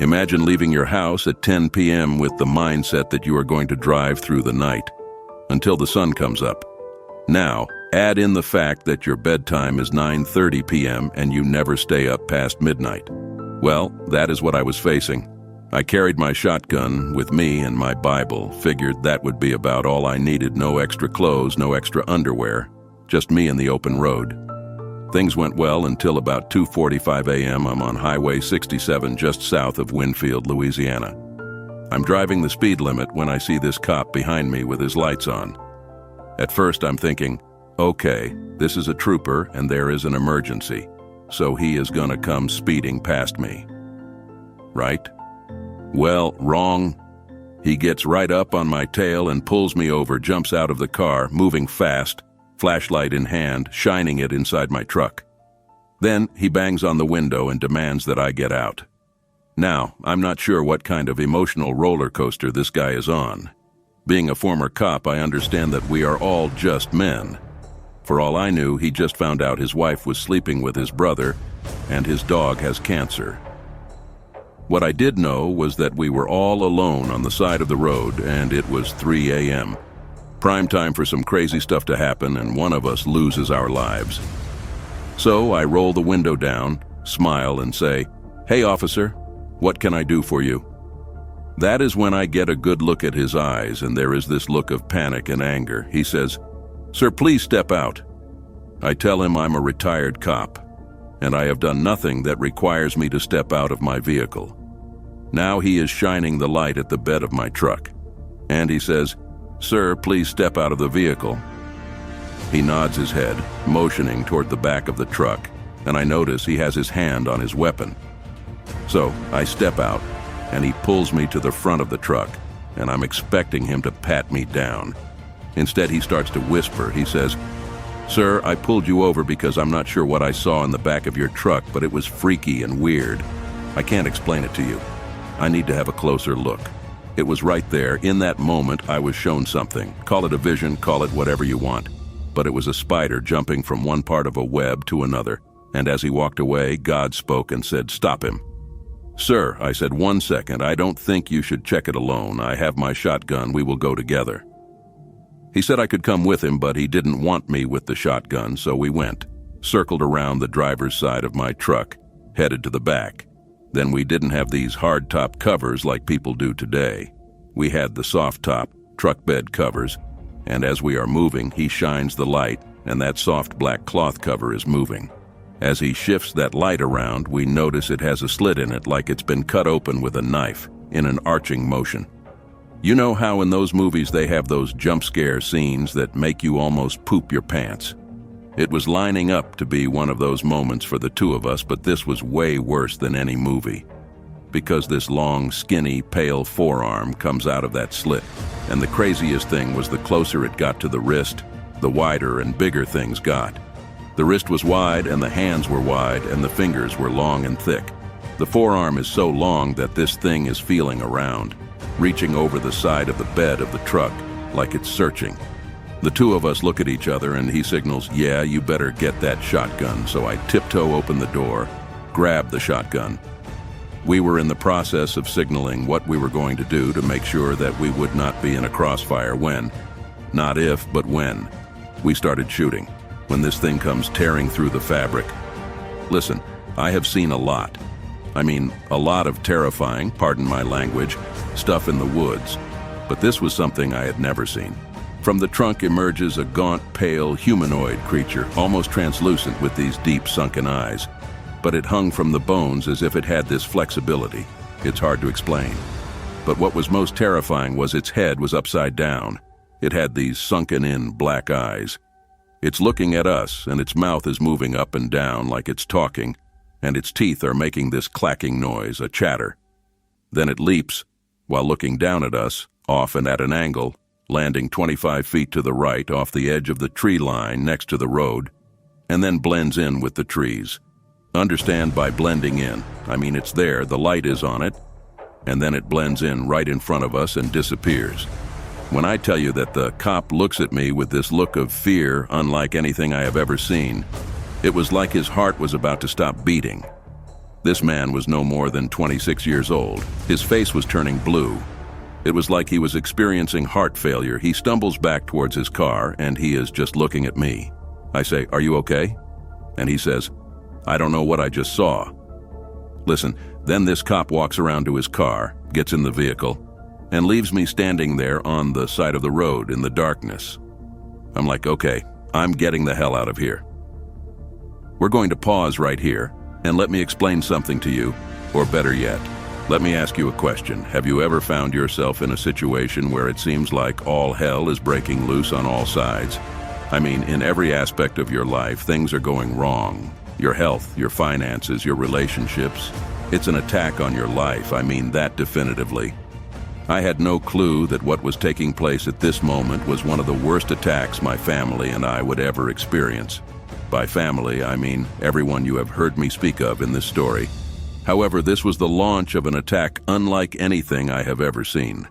Imagine leaving your house at 10 p.m. with the mindset that you are going to drive through the night until the sun comes up. Now, add in the fact that your bedtime is 9:30 p.m. and you never stay up past midnight. Well, that is what I was facing. I carried my shotgun with me and my Bible, figured that would be about all I needed. No extra clothes, no extra underwear, just me and the open road. Things went well until about 2:45 a.m. I'm on Highway 67 just south of Winfield, Louisiana. I'm driving the speed limit when I see this cop behind me with his lights on. At first I'm thinking, okay, this is a trooper and there is an emergency, so he is gonna come speeding past me. Right? Well, wrong. He gets right up on my tail and pulls me over, jumps out of the car, moving fast, flashlight in hand, shining it inside my truck. Then he bangs on the window and demands that I get out. Now, I'm not sure what kind of emotional roller coaster this guy is on. Being a former cop, I understand that we are all just men. For all I knew, he just found out his wife was sleeping with his brother and his dog has cancer. What I did know was that we were all alone on the side of the road and it was 3 a.m. Prime time for some crazy stuff to happen and one of us loses our lives. So I roll the window down, smile and say, "Hey officer, what can I do for you?" That is when I get a good look at his eyes and there is this look of panic and anger. He says, "Sir, please step out." I tell him I'm a retired cop and I have done nothing that requires me to step out of my vehicle. Now he is shining the light at the bed of my truck and he says, "Sir, please step out of the vehicle." He nods his head, motioning toward the back of the truck, and I notice he has his hand on his weapon. So I step out and he pulls me to the front of the truck and I'm expecting him to pat me down. Instead, he starts to whisper. He says, "Sir, I pulled you over because I'm not sure what I saw in the back of your truck, but it was freaky and weird. I can't explain it to you. I need to have a closer look." It was right there. In that moment, I was shown something. Call it a vision, call it whatever you want. But it was a spider jumping from one part of a web to another. And as he walked away, God spoke and said, "Stop him." "Sir," I said, "1 second. I don't think you should check it alone. I have my shotgun. We will go together." He said I could come with him, but he didn't want me with the shotgun, so we went, circled around the driver's side of my truck, headed to the back. Then we didn't have these hard-top covers like people do today. We had the soft-top truck bed covers, and as we are moving, he shines the light, and that soft black cloth cover is moving. As he shifts that light around, we notice it has a slit in it like it's been cut open with a knife in an arching motion. You know how in those movies they have those jump scare scenes that make you almost poop your pants? It was lining up to be one of those moments for the two of us, but this was way worse than any movie. Because this long, skinny, pale forearm comes out of that slit. And the craziest thing was the closer it got to the wrist, the wider and bigger things got. The wrist was wide and the hands were wide and the fingers were long and thick. The forearm is so long that this thing is feeling around, reaching over the side of the bed of the truck like it's searching. The two of us look at each other and he signals, "Yeah, you better get that shotgun." So I tiptoe open the door, grab the shotgun. We were in the process of signaling what we were going to do to make sure that we would not be in a crossfire when, not if, but when, we started shooting. When this thing comes tearing through the fabric. Listen, I have seen a lot. I mean, a lot of terrifying, pardon my language, stuff in the woods. But this was something I had never seen. From the trunk emerges a gaunt, pale, humanoid creature, almost translucent with these deep, sunken eyes. But it hung from the bones as if it had this flexibility. It's hard to explain. But what was most terrifying was its head was upside down. It had these sunken-in black eyes. It's looking at us, and its mouth is moving up and down like it's talking, and its teeth are making this clacking noise, a chatter. Then it leaps, while looking down at us, off and at an angle, landing 25 feet to the right off the edge of the tree line next to the road, and then blends in with the trees. Understand by blending in, I mean it's there, the light is on it, and then it blends in right in front of us and disappears. When I tell you that the cop looks at me with this look of fear unlike anything I have ever seen, it was like his heart was about to stop beating. This man was no more than 26 years old. His face was turning blue. It was like he was experiencing heart failure. He stumbles back towards his car, and he is just looking at me. I say, "Are you okay?" And he says, "I don't know what I just saw." Listen, then this cop walks around to his car, gets in the vehicle, and leaves me standing there on the side of the road in the darkness. I'm like, okay, I'm getting the hell out of here. We're going to pause right here, and let me explain something to you, or better yet, let me ask you a question. Have you ever found yourself in a situation where it seems like all hell is breaking loose on all sides? I mean, in every aspect of your life, things are going wrong. Your health, your finances, your relationships. It's an attack on your life. I mean that definitively. I had no clue that what was taking place at this moment was one of the worst attacks my family and I would ever experience. By family, I mean everyone you have heard me speak of in this story. However, this was the launch of an attack unlike anything I have ever seen.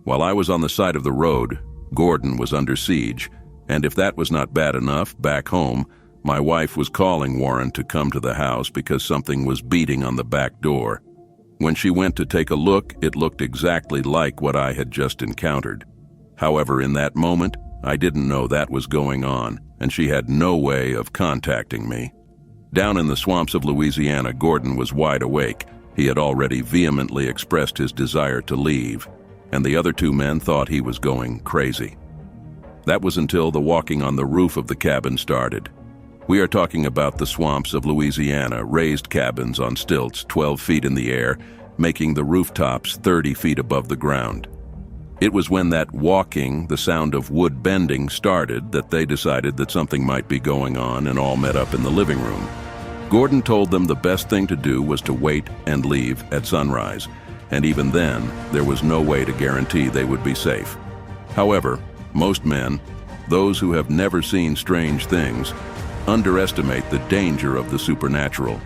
While I was on the side of the road, Gordon was under siege, and if that was not bad enough, back home, my wife was calling Warren to come to the house because something was beating on the back door. When she went to take a look, it looked exactly like what I had just encountered. However, in that moment, I didn't know that was going on, and she had no way of contacting me. Down in the swamps of Louisiana, Gordon was wide awake. He had already vehemently expressed his desire to leave, and the other two men thought he was going crazy. That was until the walking on the roof of the cabin started. We are talking about the swamps of Louisiana, raised cabins on stilts 12 feet in the air, making the rooftops 30 feet above the ground. It was when that walking, the sound of wood bending, started that they decided that something might be going on and all met up in the living room. Gordon told them the best thing to do was to wait and leave at sunrise, and even then, there was no way to guarantee they would be safe. However, most men, those who have never seen strange things, underestimate the danger of the supernatural.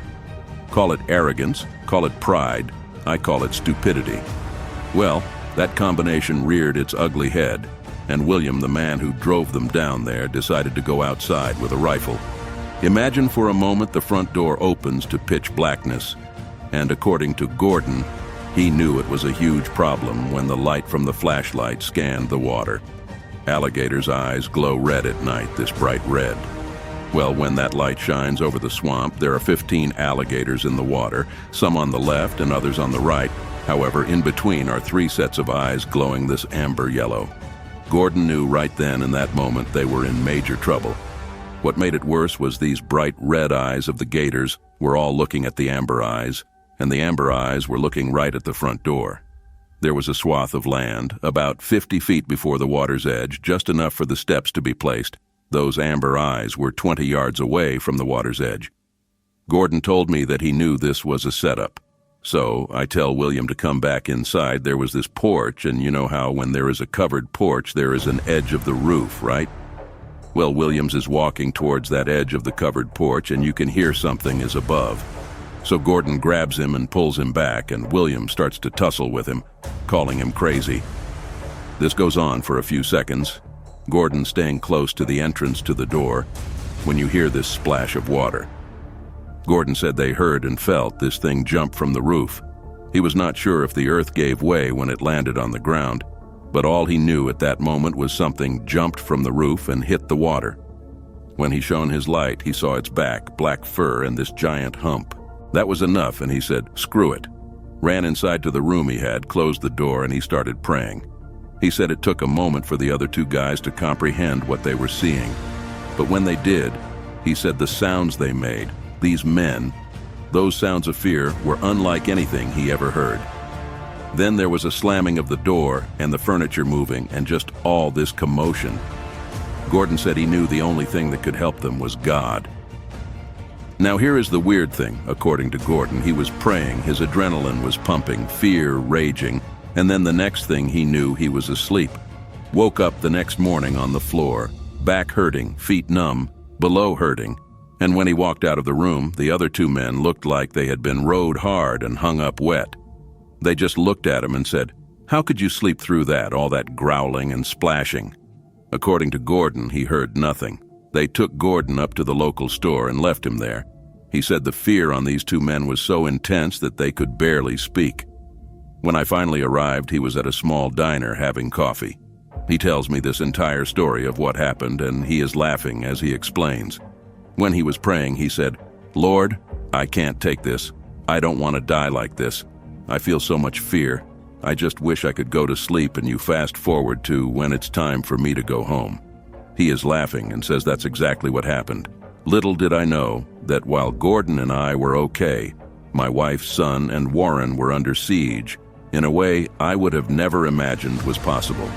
Call it arrogance, call it pride, I call it stupidity. Well, that combination reared its ugly head, and William, the man who drove them down there, decided to go outside with a rifle. Imagine for a moment the front door opens to pitch blackness, and according to Gordon, he knew it was a huge problem when the light from the flashlight scanned the water. Alligators' eyes glow red at night, this bright red. Well, when that light shines over the swamp, there are 15 alligators in the water, some on the left and others on the right. However, in between are 3 sets of eyes glowing this amber yellow. Gordon knew right then in that moment they were in major trouble. What made it worse was these bright red eyes of the gators were all looking at the amber eyes, and the amber eyes were looking right at the front door. There was a swath of land, about 50 feet before the water's edge, just enough for the steps to be placed. Those amber eyes were 20 yards away from the water's edge. Gordon told me that he knew this was a setup. So I tell William to come back inside. There was this porch, and you know how when there is a covered porch, there is an edge of the roof, right? Well, Williams is walking towards that edge of the covered porch, and you can hear something is above. So Gordon grabs him and pulls him back, and William starts to tussle with him, calling him crazy. This goes on for a few seconds, Gordon staying close to the entrance to the door, when you hear this splash of water. Gordon said they heard and felt this thing jump from the roof. He was not sure if the earth gave way when it landed on the ground, but all he knew at that moment was something jumped from the roof and hit the water. When he shone his light, he saw its back, black fur, and this giant hump. That was enough, and he said, "Screw it." Ran inside to the room he had, closed the door, and he started praying. He said it took a moment for the other 2 guys to comprehend what they were seeing. But when they did, he said the sounds they made, these men, those sounds of fear were unlike anything he ever heard. Then there was a slamming of the door and the furniture moving and just all this commotion. Gordon said he knew the only thing that could help them was God. Now here is the weird thing, according to Gordon. He was praying, his adrenaline was pumping, fear raging, and then the next thing he knew, he was asleep. Woke up the next morning on the floor, back hurting, feet numb, below hurting, and when he walked out of the room, the other 2 men looked like they had been rode hard and hung up wet. They just looked at him and said, "How could you sleep through that, all that growling and splashing?" According to Gordon, he heard nothing. They took Gordon up to the local store and left him there. He said the fear on these two men was so intense that they could barely speak. When I finally arrived, he was at a small diner having coffee. He tells me this entire story of what happened, and he is laughing as he explains. When he was praying, he said, "Lord, I can't take this. I don't want to die like this. I feel so much fear. I just wish I could go to sleep and you fast forward to when it's time for me to go home." He is laughing and says that's exactly what happened. Little did I know that while Gordon and I were okay, my wife, son, and Warren were under siege in a way I would have never imagined was possible.